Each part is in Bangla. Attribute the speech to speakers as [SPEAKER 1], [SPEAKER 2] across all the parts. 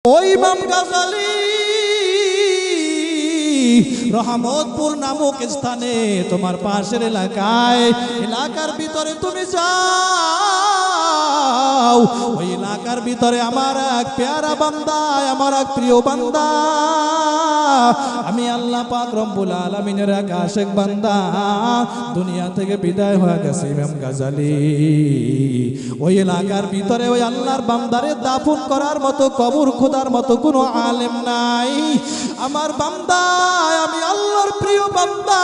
[SPEAKER 1] ওই ইমাম গাজালি রহমতপুর নামক স্থানে তোমার পাশের এলাকার ভিতরে তুমি যাও। ওই এলাকার ভিতরে আমার এক প্যারা বান্দা, আমার এক প্রিয় বান্দা, আমি আল্লাহ পাক রব্বুল আলামিনের এক আশিক বান্দা, দুনিয়া থেকে বিদায় হয়ে গেছে ইমাম গাজালি। ওই এলাকার ভিতরে ওই আল্লাহর বান্দারে দাফন করার মতো, কবর খোদার মতো কোনো আলেম নাই। আমার বান্দা, আমি আল্লাহর প্রিয় বান্দা,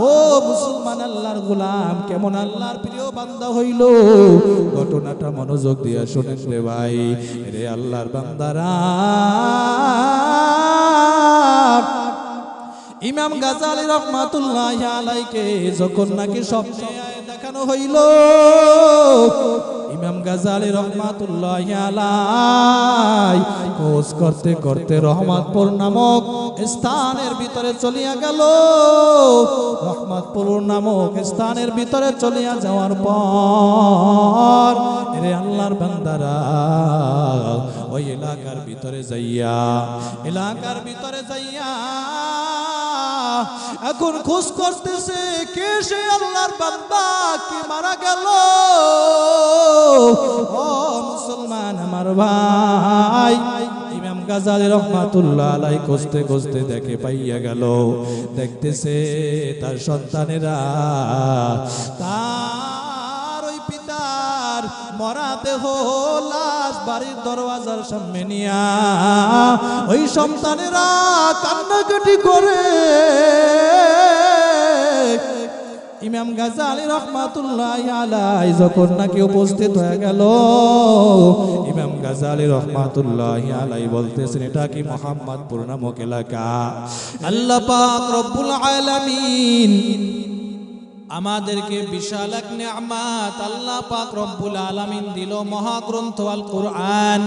[SPEAKER 1] ও মুসলমান আল্লাহর গোলাম, কেমন আল্লাহর প্রিয় বান্দা হইল ঘটনাটা মনোযোগ দিয়ে শুনেন রে ভাই। রে আল্লাহর বান্দারা, ইমাম গাজালি রহমাতুল্লাহি আলাইকে যখন নাকি স্বপ্নে দেখানো হইল, ইমাম গাজালি রহমাতুল্লাহি আলাই খোঁজ করতে করতে রহমতপুর নামক স্থানের ভিতরে চলিয়া গেল। রহমতপুর নামক স্থানের ভিতরে চলিয়া যাওয়ার পর রে আল্লাহর বান্দারা, ওই এলাকার ভিতরে যাইয়া এখন খোঁজ করতেছে কে সে আল্লাহর বান্দা কি মারা গেল। ও মুসলমান আমার ভাই, ইমাম গাজালি রহমাতুল্লাহ আলাই খুঁজতে খুঁজতে দেখে পাইয়া গেল, দেখতেছে তার সন্তানেরা তার ওই পিতার মরা দেহ লাশ বাড়ির দরওয়াজার সামনে নিয়া ওই সন্তানেরা কান্নাকাটি করে। ইমাম গাজালি রহমাতুল্লাহি আলাই যখন নাকি উপস্থিত হয়ে গেল, ইমাম গাজালি রহমাতুল্লাহি আলাই বলতেছেন, এটা কি মোহাম্মদপুর নামক এলাকা? আল্লাহ পাক রব্বুল আলামিন আমাদেরকে বিশাল এক নিয়ামত আল্লাহ পাক রব্বুল আলামিন দিল, মহাগ্রন্থ আল কুরআন।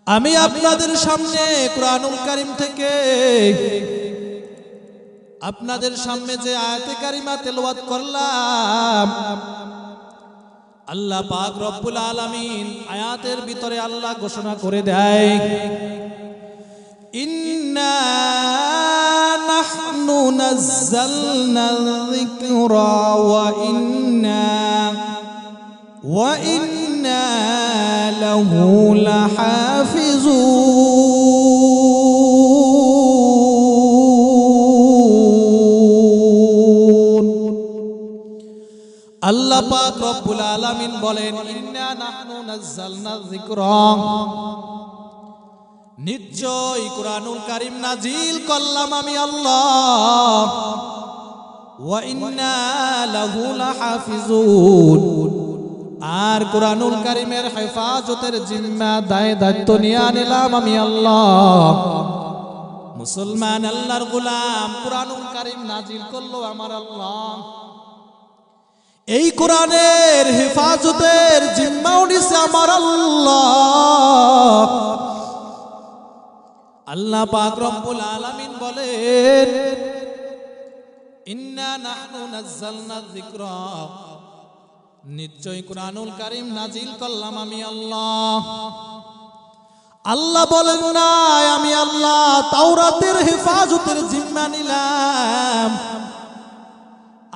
[SPEAKER 1] আমি আপনাদের সামনে কুরআনুল কারীম থেকে আপনাদের সামনে যে আয়াতে কারিমা তেলাওয়াত করলাম, আল্লাহ পাক রব্বুল আলামিন আয়াতের ভিতরে আল্লাহ ঘোষণা করে দেয়, ইন্না নাহনু নাযালনা যিকরা ওয়া ইন্না লাহু লাহাফিজুন। আল্লাহ পাক রব্বুল আলামিন বলেন, ইন্না নাহনু নাযালনা যিকরা, নিশ্চয় কুরআনুল কারীম নাজিল করলাম আমি আল্লাহ, ওয়া ইন্না লাহু লাহাফিজুন, আর কুরআনুল কারীমের হেফাজতের জিম্মা দায়িত্ব নিয়ে নিলাম আমি আল্লাহ। মুসলমান আল্লাহর গোলাম, কুরআনুল কারীম নাজিল করলো আমার আল্লাহ, এই কোরআনের হেফাজতের জিম্মাও নিছে আমার আল্লাহ। আল্লাহ পাক রব্বুল আলামিন বলেন, ইন্না নাহনু নাযালনা যিকরা, নিশ্চয় কুরআনুল কারীম নাজিল করলাম আমি আল্লাহ। আল্লাহ বলেন না আমি আল্লাহ তাওরাতের হেফাজতের জিম্মা নিলাম।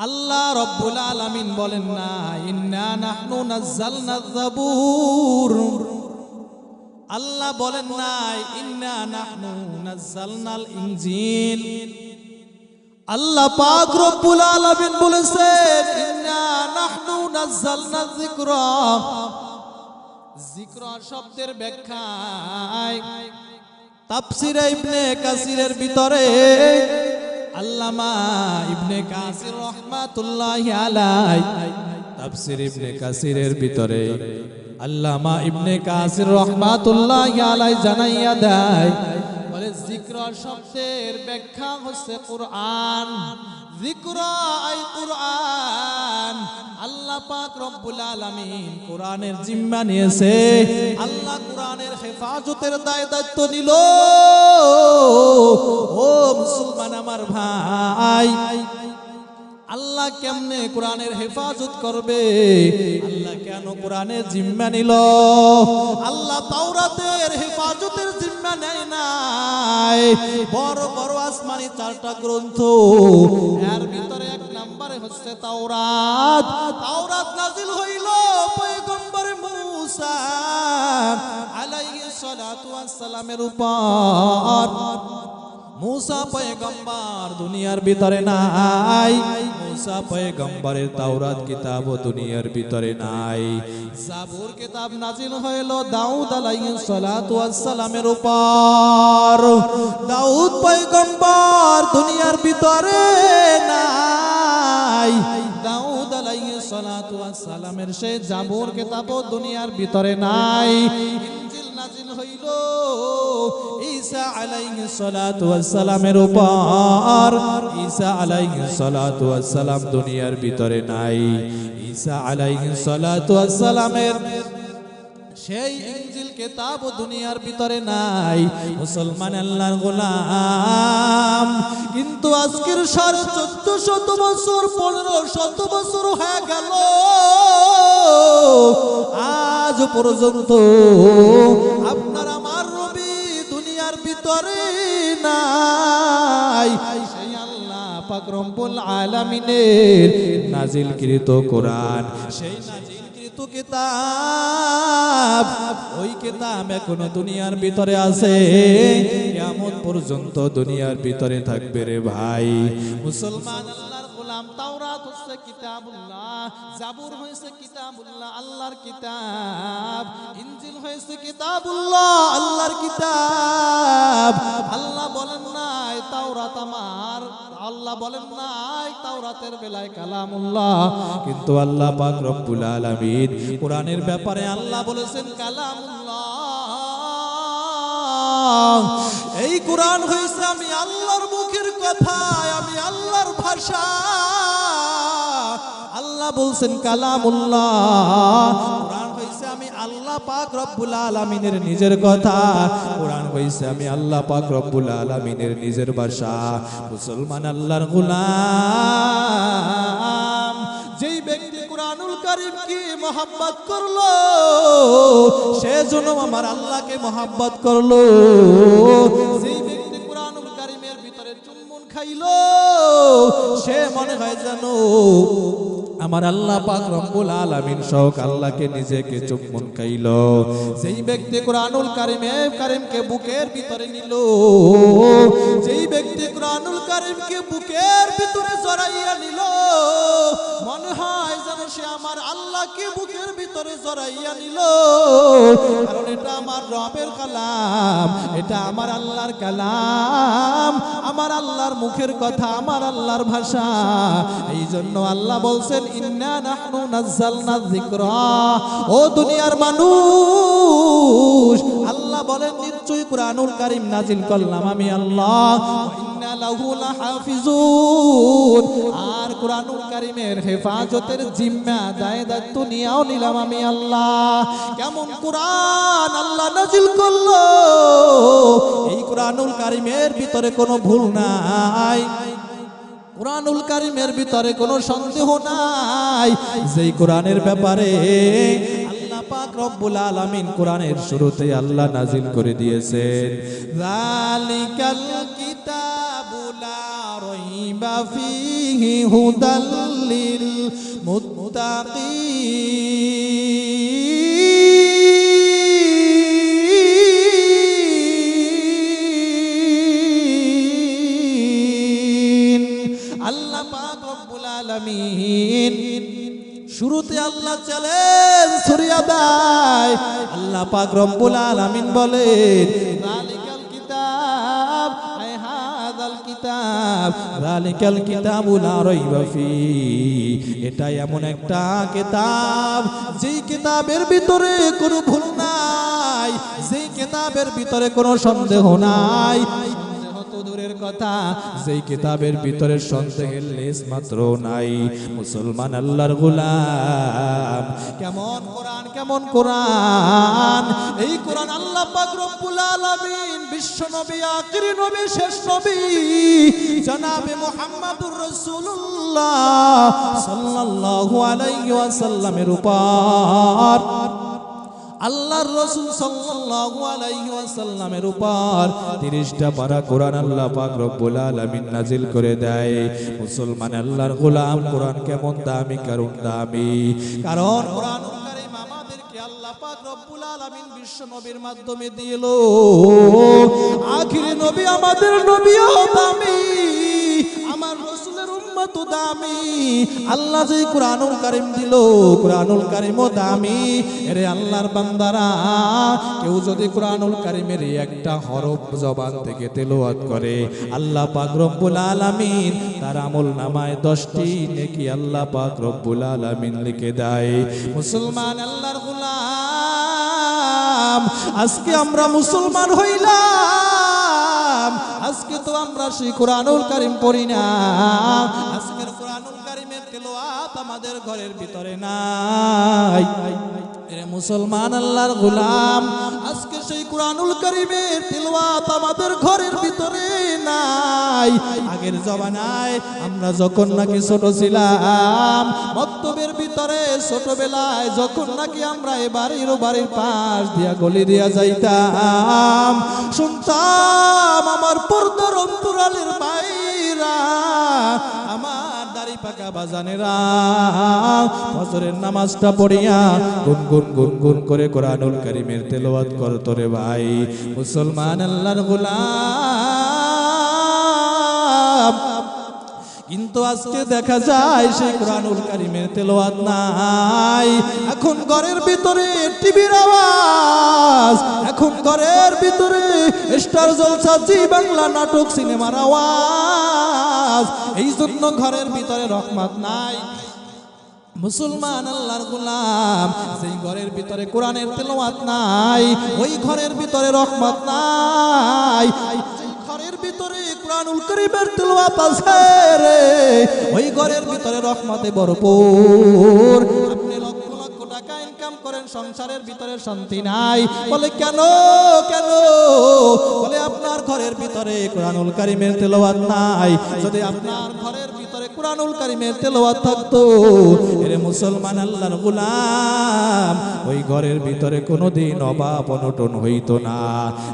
[SPEAKER 1] আল্লাহ রব্বুল আলামিন বলেন না, ইন্না নাহনু নাযালনা যাবুর, আল্লাহ বলেন না ইন্না নাহনু নাযালনাল ইনজিল। আল্লাহ পাক রব্বুল আলামিন বলেছেন, ইন্না নাহনু নাযালনা যিকরা। যিকরা শব্দের ব্যাখ্যায় তাফসীরে ইবনে কাসিরের ভিতরে আল্লামা ইবনে কাসির রহমাতুল্লাহি আলাই, তাফসীর ইবনে কাসিরের ভিতরে আল্লামা ইবনে কাসির রহমাতুল্লাহি আলাই জানাইয়া দেয়, বলে যিকরা শব্দের ব্যাখ্যা হচ্ছে কুরআন। যিকরা আই কুরআন। আল্লাহ পাক রব্বুল আলামিন কোরআনের জিম্মা নিয়েছে, আল্লাহ কোরআনের হেফাজতের দায়িত্ব নিল। ও মুসলমান আমার ভাই, আল্লাহ কেমনে কোরআনের হেফাজত করবে? আল্লাহ কেন কোরআনের জিম্মা নিল? আল্লাহ তাওরাতের হেফাজতের জিম্মা নেয় নাই। বড় বড় আসমানি 4টা গ্রন্থ, এর ভিতরে এক নম্বরে হচ্ছে তাওরাত। তাওরাত নাজিল হইল পয়গম্বর মুসা আলাইহিস সালাতু ওয়াস সালামের উপর। মুসা পয়গম্বর দুনিয়ার ভিতরে নাই, মুসা পয়গম্বরের তাওরাত কিতাব দুনিয়ার ভিতরে নাই। জাবুর কিতাব নাজিল হইল দাউদ আলাইহিস সালাতু ওয়াস সালামের উপর। দাউদ পয়গম্বর দুনিয়ার ভিতরে নাই, দাউদ আলাইহিস সালাতু ওয়াস সালামের সেই জাবুর কিতাব দুনিয়ার ভিতরে নাই। ইনজিল নাজিল হইল ঈসা আলাইহিস সালাতু ওয়াস সালামের উপর। ঈসা আলাইহিস সালাতু ওয়াস সালাম দুনিয়ার ভিতরে নাই। ঈসা আলাইহিস সালাতু ওয়াস সালামের সেই ইনজিল কিতাব দুনিয়ার ভিতরে নাই। মুসলমান আল্লাহর গোলাম, কিন্তু আজকের 1400 বছর 1500 বছর হয়ে গেল, আজ পর্যন্ত আপনার আমার নবী দুনিয়ার ভিতরে নাই। সেই আল্লাহ পাক রব্বুল আলামিনের নাজিলকৃত কোরআন, সেই নাজিলকৃত কিতাব, ওই কিতাব এখনো দুনিয়ার ভিতরে আছে, কিয়ামত পর্যন্ত দুনিয়ার ভিতরে থাকবে রে ভাই। মুসলমান আল্লাহর গোলাম, তাওরাত হচ্ছে কিতাবুল্লাহ, জাবুর হয়েছে কিতাবুল্লাহ আল্লাহর কিতাব, ইনজিল হয়েছে কিতাবুল্লাহ আল্লাহর কিতাব। আল্লাহ বলেন নাই তাওরাত আমার, আল্লাহ বলেন নাই তাওরাতের বেলায় কালামুল্লাহ, কিন্তু আল্লাহ পাক রব্বুল আলামিন কোরআনের ব্যাপারে আল্লাহ বলেছেন কালামুল্লাহ। এই কোরআন হইছে আমি আল্লাহর মুখের কথা, আমি আল্লাহর ভাষা। আল্লাহ বলছেন কালামুল্লাহ। কোরআন হইছে আমি আল্লাহ পাক রব্বুল আলামিনের নিজের কথা, কোরআন হইছে আমি আল্লাহ পাক রব্বুল আলামিনের নিজের ভাষা। মুসলমান আল্লাহর গোলাম, যেই ব্যক্তি কুরআনুল কারীমকে মহব্বত করলো, সে যেন আমার আল্লাহকে মহব্বত করলো। যেই ব্যক্তি কুরআনুল কারীমের ভিতরে চুম্বন খাইলো, সে মনে হয় জানো আমার আল্লাহ পাক রব্বুল আলামিন সহ আল্লাহকে নিজেকে চুম্বন খাইলো। যেই ব্যক্তি কুরআনুল কারীমকে বুকের ভিতরে নিল, যেই ব্যক্তি কুরআনুল কারীমকে বুকের ভিতরে জড়াইয়া নিল, মনে হয় যেন সে আমার আল্লাহকে বুকের ভিতরে জড়াইয়া নিল। কারণ এটা আমার রবের কালাম, এটা আমার আল্লাহর কালাম, আমার আল্লাহর মুখের কথা, আমার আল্লাহর ভাষা। এই জন্য আল্লাহ বলছেন ইন্না নাহনু নাযালনা যিকরা। ও দুনিয়ার মানুষ, আল্লাহ বলেন নিশ্চয়ই কুরআনুল কারীম নাজিল করলাম আমি আল্লাহ, ইন্না লাহু লাহাফিজুন। আর কুরআনুল কারীমের হেফাজতের জিম্মা দায়িত্ব নিয়েও নিলাম আমি আল্লাহ। কেমন কুরআন আল্লাহ নাজিল করলো, এই কুরআনুল কারীমের ভিতরে কোনো ভুল নাই, কুরআনুল কারীমের ভিতরে কোনো সন্দেহ নাই। যেই কোরআনের ব্যাপারে আল্লাহ পাক রব্বুল আলামিন কোরআনের শুরুতে আল্লাহ নাজিল করে দিয়েছেন যালিকাল কিতাবু লা রাইবা ফীহি হুদাল লিল মুত্তাকিন। আল্লাহ পাক রব্বুল আলামিন শুরুতে আল্লাহ চ্যালেঞ্জ ছড়িয়ে দেয়। আল্লাহ পাক রব্বুল আলামিন বলেন যালিকাল কিতাব, আই হাযাল কিতাব, যালিকাল কিতাবু লা রাইবা ফী। এটা এমন একটা কিতাব, যেই কিতাবের ভিতরে কোনো ভুল নাই, যেই কিতাবের ভিতরে কোনো সন্দেহ নাই। সন্দেহ তো তো দূরের কথা, যেই কিতাবের ভিতরে সন্দেহের লেশ মাত্র নাই। মুসলমান আল্লাহর গোলাম, কেমন কোরআন, কেমন কোরআন! এই কোরআন আল্লাহ পাক রব্বুল আলামিন বিশ্ব নবী, আখিরি নবী, শেষ নবী জনাবে মুহাম্মদুর রাসূলুল্লাহ সাল্লাল্লাহু আলাইহি ওয়াসাল্লামের উপর, আল্লাহর রাসূল সাল্লাল্লাহু আলাইহি ওয়াসাল্লামের উপর 30টা পারা কোরআন আল্লাহ পাক রব্বুল আলামিন নাজিল করে দেয়। মুসলমান আল্লাহর গোলাম, কোরআন কেমন দামি, কারণ দামি, কারণ কোরআনুল কারীম আমাদেরকে আল্লাহ পাক রব্বুল আলামিন বিশ্ব নবীর মাধ্যমে দিল। আখিরি নবী, আমাদের নবীও দামি, আমার রাসূলের উম্মতও দামি। আল্লাহ যে কোরআনুল কারীম দিল, কোরআনুল কারীমও দামি। এরে আল্লাহর বান্দারা, কেউ যদি কোরআনুল কারীমের একটা হরফ জবান থেকে তেলাওয়াত করে, আল্লাহ পাক রব্বুল আলামিন তার আমলনামায় 10টি নেকি আল্লাহ পাক রব্বুল আলামিন লিখে দেয়। মুসলমান আল্লাহর গোলাম, আজকে আমরা মুসলমান হইলাম, আজকে তো আমরা সেই কোরআনুল কারীম পড়ি না। আজকের কোরআনুল কারীমের তেলাওয়াত আমাদের ঘরের ভিতরে নাই। এরে মুসলমান আল্লাহর গোলাম, আজকে সেই কোরআনুল কারীমের তেলাওয়াত আমাদের ঘরের ভিতরে নাই। আগের জমানায় আমরা যখন নাকি ছোট ছিলাম, মক্তবের ভিতরে ছোটবেলায় যখন নাকি আমরা এ বাড়ির ও বাড়ির পাশ দিয়া গলি দিয়া যাইতাম, শুনতাম আমার পর্দার অন্তরালের বাইরা, আমার দাড়ি পাকা বাজানেরা ফজরের নামাজটা পড়িয়া গুনগুন গুনগুন করে কোরআনুল কারীমের তেলাওয়াত করত রে ভাই। মুসলমান আল্লাহর গোলাম, কিন্তু আজকে দেখা যায় সেই কোরআনুল কারীমের তেলাওয়াত নাই। এখন ঘরের ভিতরে টিভির আওয়াজ, এখন ঘরের ভিতরে স্টার জলসা, জি বাংলা নাটক, সিনেমার আওয়াজ। এই জন্য ঘরের ভিতরে রহমত নাই। মুসলমান আল্লাহর গোলাম, যেই ঘরের ভিতরে কোরআনের তেলাওয়াত নাই, ওই ঘরের ভিতরে রহমত নাই। ঘরের ভিতরে কোরআনুল কারীমের তেলাওয়াত আছে রে, ওই ঘরের ভিতরে রহমতে ভরপুর। আপনি লক্ষ লক্ষ টাকা ইনকাম করেন, সংসারের ভিতরে শান্তি নাই। বলে কেন কেন? বলে আপনার ঘরের ভিতরে কোরআনুল কারীমের তেলাওয়াত নাই। যদি আপনার ঘরের ভিতরে কোরআনুল কারীমের তেলাওয়াত থাকতো, এরে মুসলমান আল্লাহর গোলাম, ওই ঘরের ভিতরে কোনোদিন অভাব অনটন হইতো না।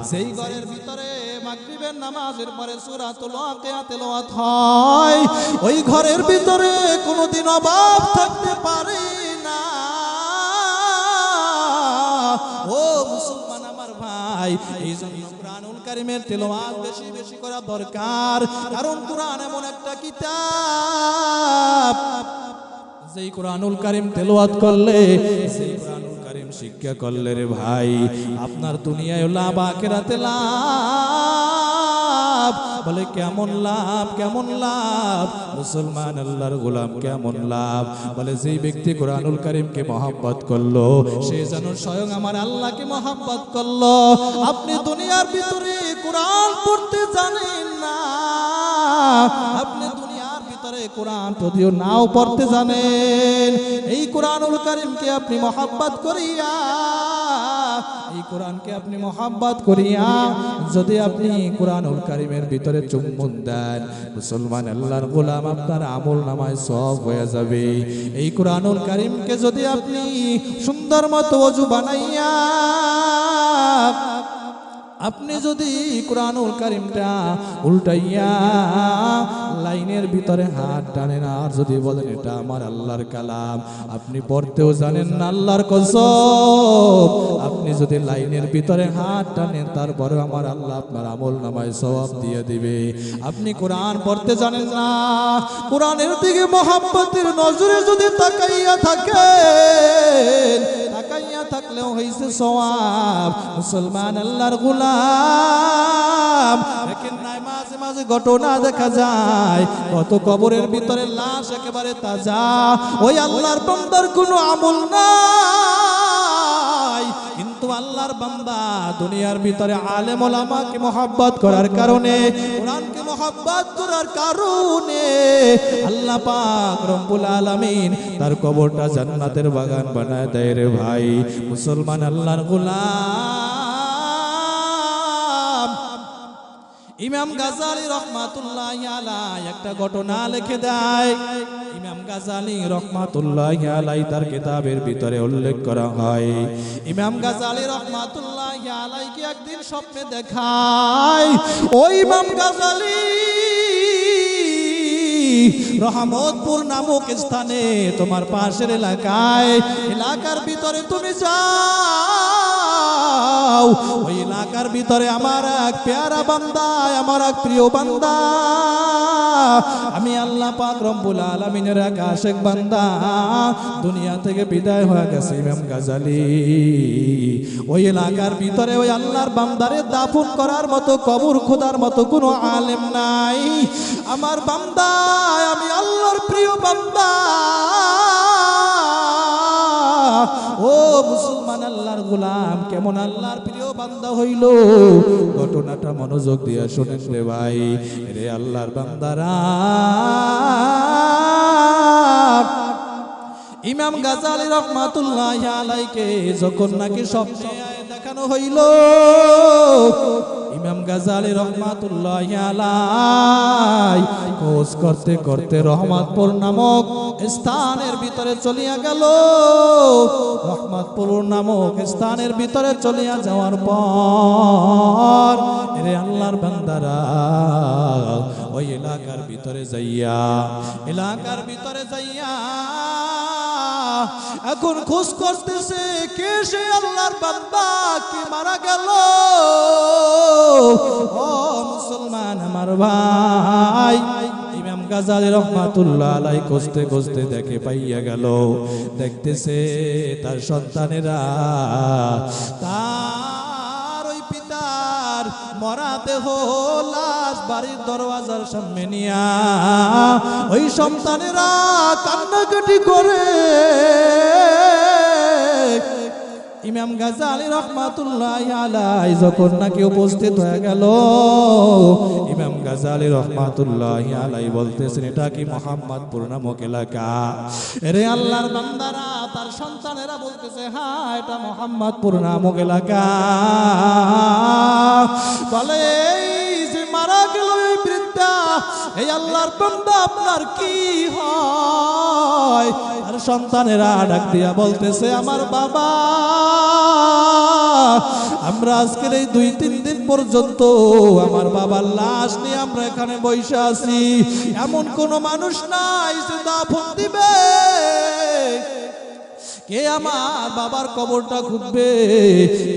[SPEAKER 1] সেই ঘরের ভিতরে মাগরিবের নামাজের পরে সূরাতুল ওয়াকিয়া তেলাওয়াত হয়, ওই ঘরের ভিতরে কোনোদিন অভাব থাকতে পারে না। ও মুসলমান আমার ভাই, এই জন্য কোরআনুল কারীমের তেলাওয়াত বেশি বেশি করা দরকার। কারণ কোরআন এমন একটা কিতাব, যেই কোরআনুল কারীম তেলাওয়াত করলে, সেই কোরআনুল কারীম শিক্ষা করলে রে ভাই, আপনার দুনিয়ায় লাভ, আখিরাতে লাভ। বলে কেমন লাভ, কেমন লাভ? মুসলমান আল্লাহর গোলাম, কেমন লাভ? বলে যেই ব্যক্তি কোরআনুল কারীমকে মহব্বত করলো, সে যেন স্বয়ং আমার আল্লাহকে মহব্বত করলো। আপনি দুনিয়ার ভিতরে কোরআন পড়তে জানেন না, আপনি দুনিয়ার ভিতরে কোরআন যদিও নাও পড়তে জানেন, এই কোরআনুল কারীমকে আপনি মহব্বত করিয়া, এই কোরআনকে আপনি মহব্বত করিয়া যদি আপনি কোরআনুল কারীমের ভিতরে চুম্বন দেন, মুসলমান আল্লাহর গোলাম, আপনার আমল নামায় সওয়াব হয়ে যাবে। এই কোরআনুল কারীমকে যদি আপনি সুন্দর মতো ওযু বানাইয়া, আপনি যদি কোরআনুল কারীমটা উল্টাইয়া লাইনের ভিতরে হাত টানেন, আর যদি বলেন এটা আমার আল্লাহর কালাম, আপনি পড়তেও জানেন না, আল্লাহর কসম, আপনি যদি লাইনের ভিতরে হাত টানেন, তারপরে আমার আল্লাহ আপনার আমল নামায় সওয়াব দিয়ে দিবে। আপনি কোরআন পড়তে জানেন না, কোরআনের দিকে মহব্বতের নজরে যদি তাকাইয়া থাকেন, তাকাইয়া থাকলেও হইছে সওয়াব। মুসলমান আল্লাহর গোলাম, দেখেন না মাঝে মাঝে ঘটনা দেখা যায়, কত কবরের ভিতরে লাশ একেবারে তাজা, ওই আল্লাহর বান্দার কোনো আমল নাই, কিন্তু আল্লাহ আল্লাহর বান্দা দুনিয়ার ভিতরে আলেম ওলামাকে মহব্বত করার কারণে, কোরআনকে মহব্বত করার কারণে আল্লাহ পাক রব্বুল আলামিন তার কবরটা জান্নাতের বাগান বানায় দেয় রে ভাই। মুসলমান আল্লাহর গোলাম ইমাম গাজালি রহমাতুল্লাহি আলাইহি একটা ঘটনা লিখে দেয়। ইমাম গাজালি রহমাতুল্লাহি আলাইহি তার কিতাবের ভিতরে উল্লেখ করা হয়, ইমাম গাজালি রহমাতুল্লাহি আলাইহি একদিন স্বপ্নে দেখায় ওই ইমাম গাজালি রহমতপুর নামক স্থানে তোমার পাশের এলাকার ভিতরে তুমি যাও। ওই এলাকার ভিতরে আমার এক পেয়ারা বান্দা, আমার এক প্রিয় বান্দা, আমি আল্লাহ পাক রব্বুল আলামিনের এক আশিক বান্দা, দুনিয়া থেকে বিদায় হয়ে গেছে ইমাম গাজালি। ওই এলাকার ভিতরে ওই আল্লাহর বান্দারে দাফন করার মতো, কবর খোদার মতো কোনো আলেম নাই। আমার বান্দা, আমি আল্লাহর প্রিয় বান্দা। ও মুসলমান আল্লাহর গোলাম, কেমন আল্লাহর প্রিয় বান্দা হইল, ঘটনাটা মনোযোগ দিয়ে শুনেন রে ভাই। রে আল্লাহর বান্দারা, ইমাম গাজালি রহমাতুল্লাহি আলাইহি যখন নাকি স্বপ্নে দেখানো হইল, ইমাম গাজালি রহমাতুল্লাহি আলাইহি খোঁজ করতে করতে রহমতপুর নামক স্থানের ভিতরে চলিয়া গেল। রহমতপুর নামক স্থানের ভিতরে চলিয়া যাওয়ার পর রে আল্লাহর বান্দারা, ওই এলাকার ভিতরে যাইয়া এখন খোঁজ করতেছে কে সে আল্লাহর বান্দা কি মারা গেল। ও মুসলমান আমার ভাই, ইমাম গাজালি রহমাতুল্লাহ আলাইহি খুঁজতে খুঁজতে দেখে পাইয়া গেল, দেখতেছে তার সন্তানেরা তার ওই পিতার মরা দেহ লাশ বাড়ির দরওয়াজার সামনে নিয়া ওই সন্তানেরা কান্নাকাটি করে। ইমাম গাজালি রহমাতুল্লাহি আলাইহি যখন নাকি উপস্থিত হয়ে গেল, ইমাম গাজালি রহমাতুল্লাহি আলাইহি বলতেছেন, এটা কি মোহাম্মদপুর নামক এলাকা? রে আল্লাহর বান্দারা, তার সন্তানেরা বলতেছে, হ্যাঁ এটা মোহাম্মদপুর নামক এলাকা। বলে এই যে মারা গেল এই বৃদ্ধা, এই আল্লাহর বান্দা আপনার কি হয়? আর সন্তানেরা ডাক দিয়া বলতেছে, আমার বাবা, আমরা আজকের এই 2-3 দিন পর্যন্ত আমার বাবার লাশ নিয়ে আমরা এখানে বসে আছি, এমন কোন মানুষ নাই যে দাফন দিবে। কে আমার বাবার কবরটা খুঁজবে?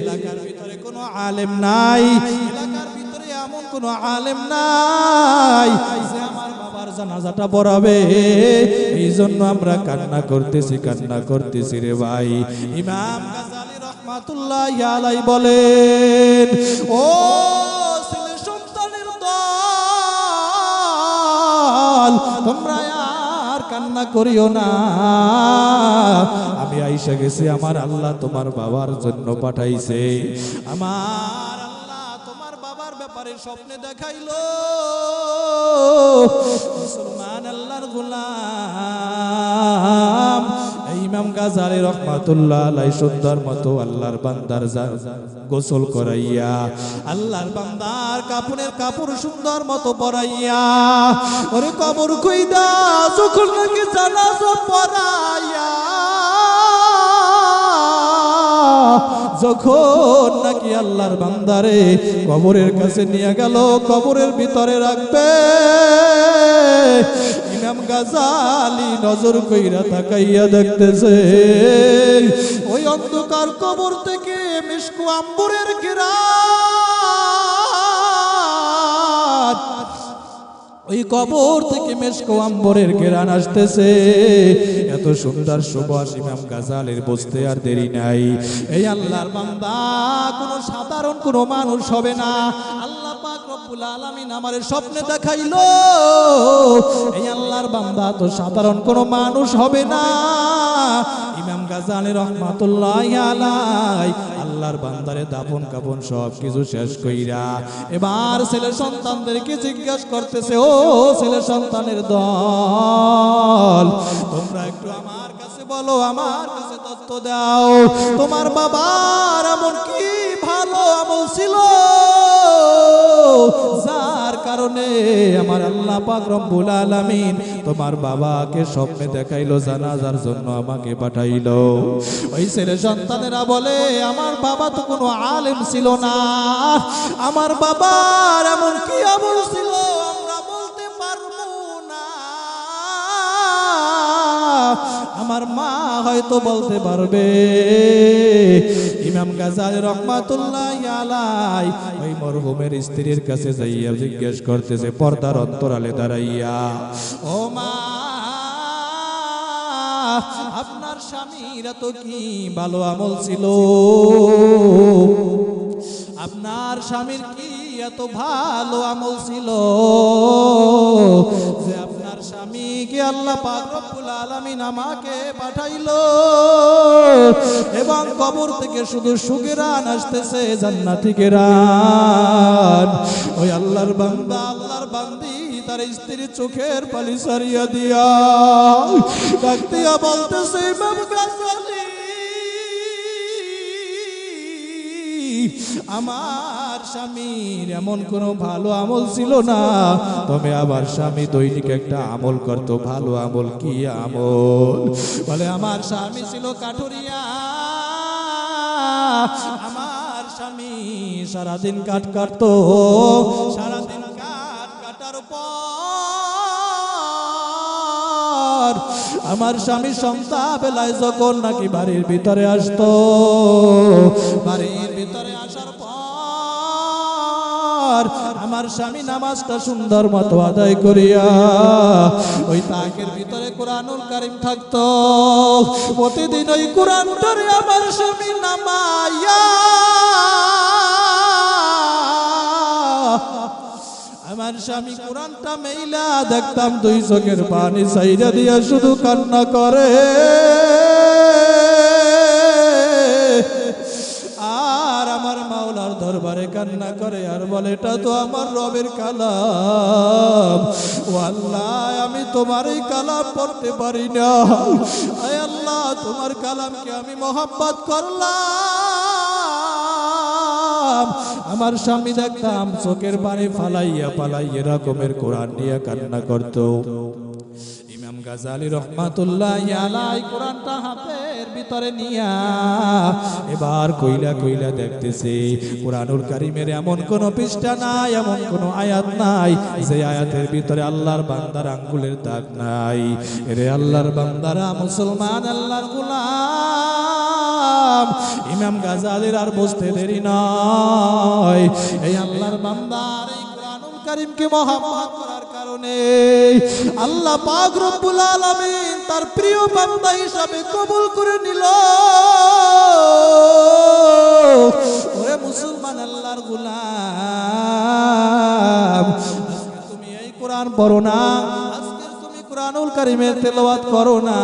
[SPEAKER 1] এলাকার ভিতরে কোনো আলেম নাই, এলাকার ভিতরে এমন কোনো আলেম নাই যে আমার বাবার জানাজাটা পড়াবে। এই জন্য আমরা কান্না করতেছি রে ভাই। ইমাম গাজালি রহমাতুল্লাহি আলাইহি বলেন, ও ছেলে সন্তানের দল, তোমরা আর কান্না করিও না। আমি আইসা গেছি, আমার আল্লাহ তোমার বাবার জন্য পাঠাইছে। আমার আল্লাহ তোমার বাবার ব্যাপারে স্বপ্নে দেখাইলো। মুসলমান আল্লাহর গোলাম, ইমাম গাজালি রহমাতুল্লাহ আলাইহি সুন্দর মতো আল্লাহর বান্দার গোসল করাইয়া, আল্লাহর বান্দার কাপড়ের কাপড় সুন্দর মতো পরাইয়া, ওরে কবর কইদা যখন নাকি জানাজা পড়াইয়া, যখন নাকি আল্লাহর বান্দারে কবরের কাছে নিয়ে গেল, কবরের ভিতরে রাখবে, ইমাম গাজালি নজর কইরা তাকাইয়া দেখতেছে ওই অন্ধকার কবর থেকে মিশকু আম্বরের ঘেরান, ওই কবর থেকে মেশকু আম্বরের ঘেরান আসতেছে। এত সুন্দর সুবাস ইমাম গাজালির বুঝতে আর দেরি নাই। এই আল্লাহর বান্দা কোনো সাধারণ কোনো মানুষ হবে না। আল্লাহ পাক রব্বুল আলামিন আমারে স্বপ্নে দেখাইলো এই আল্লাহর বান্দা তো সাধারণ কোনো মানুষ হবে না। ইমাম গাজ্জালী রাহমাতুল্লাহি আলাইহি আল্লাহর বান্দারে দাফন কাফন সব কিছু শেষ কইরা এবার ছেলে সন্তানদেরকে জিজ্ঞাসা করতেছে, ও ছেলে সন্তানের দল, তোমরা একটু আমার কাছে বলো, আমার কাছে তথ্য দাও, তোমার বাবার এমন কি ভালো আমল ছিল যার কারণে আমার আল্লাহ পাক রব্বুল আলামিন তোমার বাবাকে স্বপ্নে দেখাইলো, জানাজার জন্য আমাকে পাঠাইলো। ওই ছেলে সন্তানেরা বলে, আমার বাবা তো কোনো আলেম ছিল না, আমার বাবার এমন কি আমল ছিল আমরা বলতে পারবো না, আমার মা হয়তো বলতে পারবে। ইমাম গাজ্জালী রাহমাতুল্লাহি আলাইহি ওই মরহুমের স্ত্রীর কাছে যাইয়া জিজ্ঞেস করতেছে পর্দার অন্তরালে দাঁড়াইয়া, ও মা, আপনার স্বামীর তো কি ভালো আমল ছিল, আপনার স্বামীর কি এত ভালো আমল ছিল যে আপনার স্বামীকে আল্লাহ পাক রব্বুল আলামিন আমাকে পাঠাইলো এবং কবর থেকে শুধু সুগেরান আসতেছে, জান্নাতি গেরান। ওই আল্লাহর বান্দা, আল্লাহর বান্দি তার স্ত্রীর চোখের পানি সারিয়া দিয়া ডাক দিয়া বলতেছে, ইমাম গাজ্জালী, আমার স্বামীর এমন কোনো ভালো আমল ছিল না, তবে আমার স্বামী দৈনিক একটা আমল করত। ভালো আমল কি আমল? বলে, আমার স্বামী ছিল কাঠুরিয়া, আমার স্বামী সারাদিন কাঠ কাটতো, সারাদিন কাঠ কাটার পর আমার স্বামী সন্ধ্যা বেলায় যখন নাকি বাড়ির ভিতরে আসতো, বাড়ির ভিতরে আসার পর আমার স্বামী নামাজটা সুন্দর মতো আদায় করিয়া ওই তাকের ভিতরে কোরআনুল কারীম থাকতো। প্রতিদিন ওই কোরআনটারে আমার স্বামী নামাইয়া আমার স্বামী কোরআনটা মেইলা দেখতাম দুই চোখের পানি সাইরা দিয়া শুধু কান্না করে। আর আমার মাওলার দরবারে কান্না করে আর বলে, এটা তো আমার রবের কালাম, ও আল্লাহ, আমি তোমার এই কালাম পড়তে পারি না, আয় আল্লাহ, তোমার কালামকে আমি মহব্বত করলাম। আমার স্বামী দেখতাম চোখের পানি ফালাইয়া পালাইয়া এরকমের কোরআন নিয়ে কান্না করত। ইমাম গাজ্জালী রাহমাতুল্লাহি আলাইহি কোরআনটা হাতের ভিতরে নিয়া এবার কইলা কইলা দেখতেছে কোরআনুল কারীমের এমন কোন পৃষ্ঠা নাই, এমন কোন আয়াত নাই যে আয়াতের ভিতরে আল্লাহর বান্দার আঙ্গুলের দাগ নাই। এরে আল্লাহর বান্দারা, মুসলমান আল্লাহর গোলাম, ইমাম গাজ্জালীর আর বুঝতে দেরি নয়। এই আল্লাহর বান্দার এই কোরআনুল কারীমকে মহব্বত করার কারণে আল্লাহ পাক রব্বুল আলামিন তার প্রিয় বান্দা হিসাবে কবুল করে নিল। ওরে মুসলমান আল্লাহর গোলাম, আজকে তুমি এই কোরআন পড়ো না, আজকে তুমি কোরআনুল কারীমের তেলাওয়াত করো না।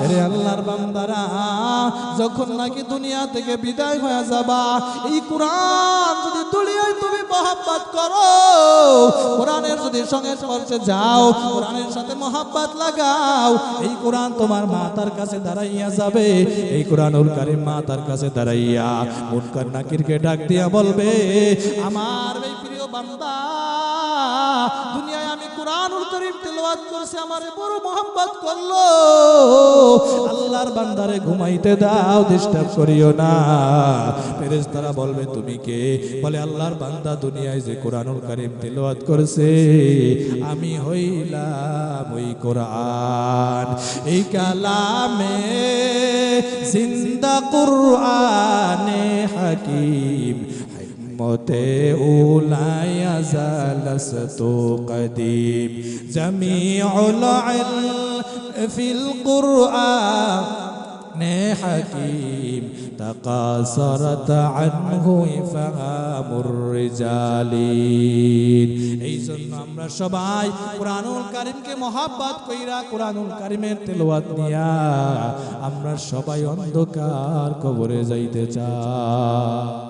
[SPEAKER 1] আরে আল্লাহর বান্দারা, যখন নাকি দুনিয়া থেকে বিদায় হয়ে যাবা, এই কোরআন যদি দুনিয়ায় তুমি মহব্বত করো, কোরআনের যদি সংস্পর্শে যাও, কোরআনের সাথে মহব্বত লাগাও, এই কোরআন তোমার মাতার কাছে দাঁড়াইয়া যাবে। এই কোরআনুল কারীম মাতার কাছে দাঁড়াইয়া মুনকার নাকিরকে ডাক দিয়া বলবে, আমার এই প্রিয় বান্দা, দুনিয়ায় আমি কোরআনুল কারীম তেলাওয়াত করছি, আমারে বড় মহব্বত করলো, আল্লাহর বান্দারে ঘুমাইতে দাও, ডিস্টার্ব করিও না। ফেরেশতারা বলবে, তুমি কে? বলে, আল্লাহর বান্দা দুনিয়ায় যে কোরআনুল কারীম তেলাওয়াত করেছে, আমি হইলাম ওই কোরআন। এই কালামে জিন্দা কুরআনে হাকিম, মতে উলায়া জালাসতু কদিম, জামিউল ইলম ফিল কুরআন নে হাকিম তাকাসারাত আনহু ইফহামুর রিজালিন। এই জন্য আমরা সবাই কুরআনুল কারীমকে মহব্বত কইরা কুরআনুল কারীমের তেলাওয়াত নিয়া আমরা সবাই অন্ধকার কবরে যাইতে চাই।